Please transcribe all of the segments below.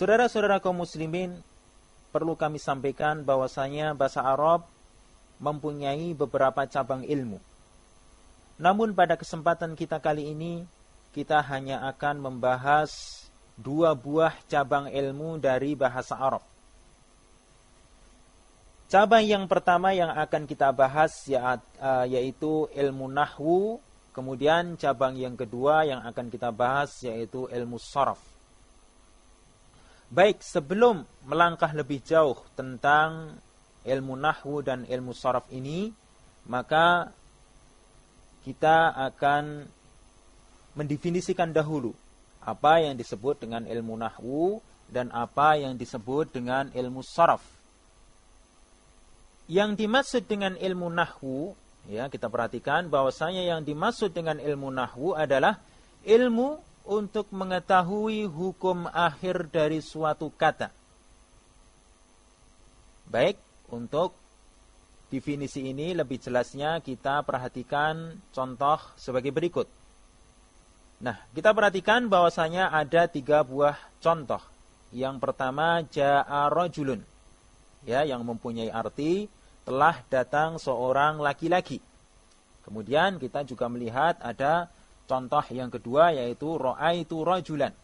Saudara-saudara kaum muslimin, perlu kami sampaikan bahwasanya bahasa Arab mempunyai beberapa cabang ilmu. Namun pada kesempatan kita kali ini, kita hanya akan membahas 2 buah cabang ilmu dari bahasa Arab. Cabang yang pertama yang akan kita bahas yaitu ilmu nahwu. Kemudian cabang yang kedua yang akan kita bahas yaitu ilmu sharaf. Baik, sebelum melangkah lebih jauh tentang ilmu nahwu dan ilmu sharaf ini, maka kita akan mendefinisikan dahulu apa yang disebut dengan ilmu nahwu dan apa yang disebut dengan ilmu sharaf. Yang dimaksud dengan ilmu nahwu, ya, kita perhatikan bahwasanya yang dimaksud dengan ilmu nahwu adalah ilmu untuk mengetahui hukum akhir dari suatu kata. Baik, untuk definisi ini lebih jelasnya kita perhatikan contoh sebagai berikut. Nah, kita perhatikan bahwasanya ada 3 buah contoh. Yang pertama, ja'a rajulun, ya, yang mempunyai arti telah datang seorang laki-laki. Kemudian kita juga melihat ada contoh yang kedua yaitu ra'aitu rajulan,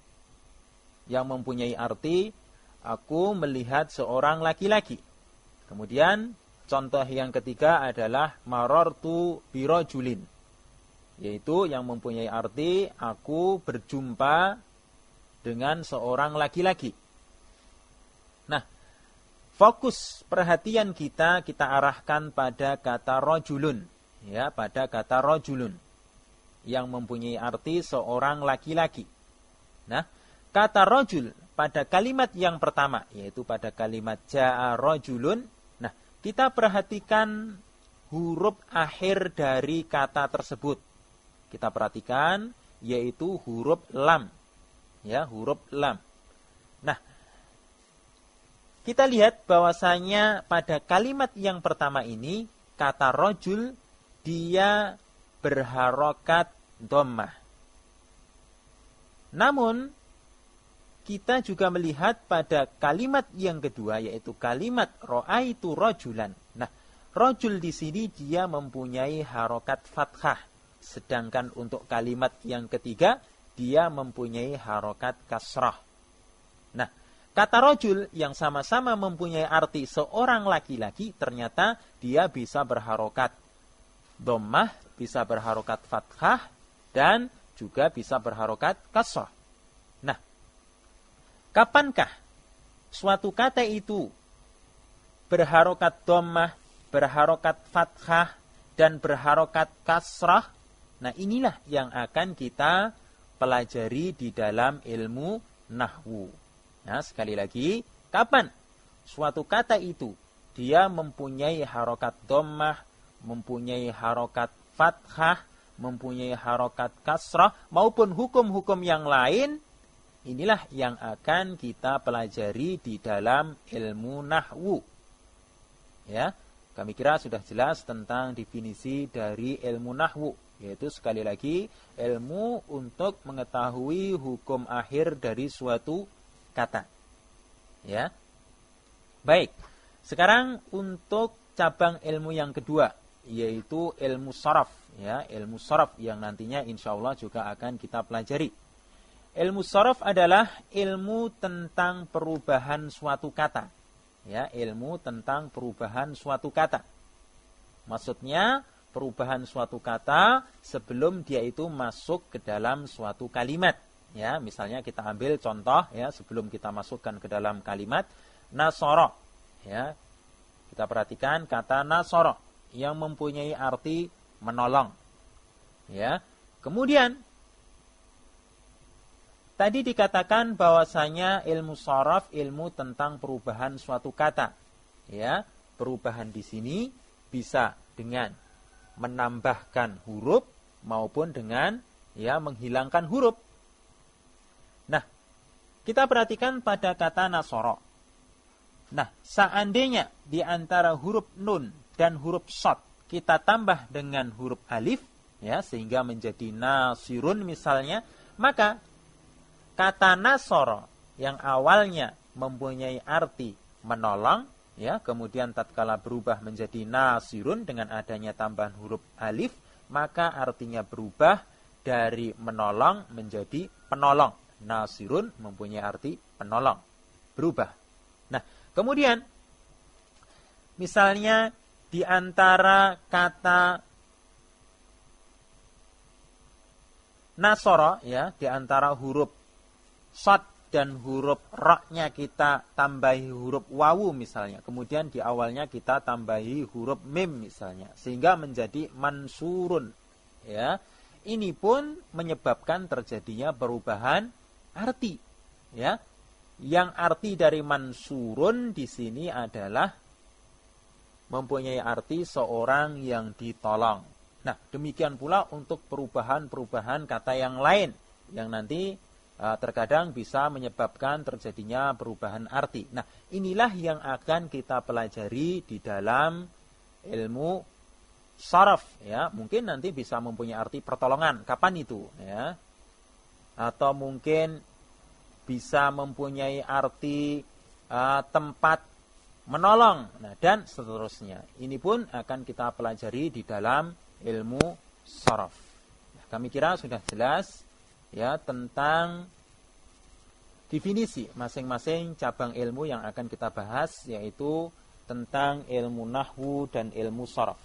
yang mempunyai arti aku melihat seorang laki-laki. Kemudian contoh yang ketiga adalah marartu birajulin, yaitu yang mempunyai arti aku berjumpa dengan seorang laki-laki. Nah, fokus perhatian kita arahkan pada kata rajulun, ya, pada kata rajulun yang mempunyai arti seorang laki-laki. Nah, kata rajul pada kalimat yang pertama yaitu pada kalimat ja'a rajulun. Nah, kita perhatikan huruf akhir dari kata tersebut. Kita perhatikan yaitu huruf lam. Ya, huruf lam. Nah, kita lihat bahwasanya pada kalimat yang pertama ini kata rajul dia berharokat dhammah. Namun kita juga melihat pada kalimat yang kedua yaitu kalimat ra'aitu rajulan. Nah, rajul di sini dia mempunyai harokat fathah, sedangkan untuk kalimat yang ketiga dia mempunyai harokat kasrah. Nah, kata rajul yang sama-sama mempunyai arti seorang laki-laki ternyata dia bisa berharokat dhammah, bisa berharokat fathah, dan juga bisa berharokat kasrah. Nah, kapankah suatu kata itu berharokat dhammah, berharokat fathah, dan berharokat kasrah? Nah, inilah yang akan kita pelajari di dalam ilmu nahwu. Nah, sekali lagi, kapan suatu kata itu dia mempunyai harokat dhammah, mempunyai harokat fathah, mempunyai harokat kasrah, maupun hukum-hukum yang lain, inilah yang akan kita pelajari di dalam ilmu nahwu. Ya, kami kira sudah jelas tentang definisi dari ilmu nahwu, yaitu sekali lagi ilmu untuk mengetahui hukum akhir dari suatu kata. Ya. Baik. Sekarang untuk cabang ilmu yang kedua, yaitu ilmu sharaf, ya, ilmu sharaf yang nantinya insyaallah juga akan kita pelajari. Ilmu sharaf adalah ilmu tentang perubahan suatu kata. Ya, ilmu tentang perubahan suatu kata. Maksudnya perubahan suatu kata sebelum dia itu masuk ke dalam suatu kalimat. Ya, misalnya kita ambil contoh, ya, sebelum kita masukkan ke dalam kalimat nasara. Ya, kita perhatikan kata nasara yang mempunyai arti menolong. Ya. Kemudian tadi dikatakan bahwasanya ilmu sharaf ilmu tentang perubahan suatu kata. Ya, perubahan di sini bisa dengan menambahkan huruf maupun dengan menghilangkan huruf. Nah, kita perhatikan pada kata nasara. Nah, seandainya di antara huruf nun dan huruf shad kita tambah dengan huruf alif, ya, sehingga menjadi nasirun misalnya, maka kata nasara yang awalnya mempunyai arti menolong, ya, kemudian tatkala berubah menjadi nasirun dengan adanya tambahan huruf alif, maka artinya berubah dari menolong menjadi penolong. Nasirun mempunyai arti penolong, berubah. Nah, kemudian misalnya di antara kata nasoro, ya, di antara huruf shad dan huruf ra-nya kita tambahi huruf wawu misalnya. Kemudian di awalnya kita tambahi huruf mim misalnya, sehingga menjadi mansurun, ya. Ini pun menyebabkan terjadinya perubahan arti, ya. Yang arti dari mansurun di sini adalah mempunyai arti seorang yang ditolong. Nah, demikian pula untuk perubahan-perubahan kata yang lain yang nanti terkadang bisa menyebabkan terjadinya perubahan arti. Nah, inilah yang akan kita pelajari di dalam ilmu sharaf, ya. Mungkin nanti bisa mempunyai arti pertolongan. Kapan itu, ya? Atau mungkin bisa mempunyai arti tempat menolong, nah, dan seterusnya. Ini pun akan kita pelajari di dalam ilmu sharaf. Nah, kami kira sudah jelas, ya, tentang definisi masing-masing cabang ilmu yang akan kita bahas, yaitu tentang ilmu nahwu dan ilmu sharaf.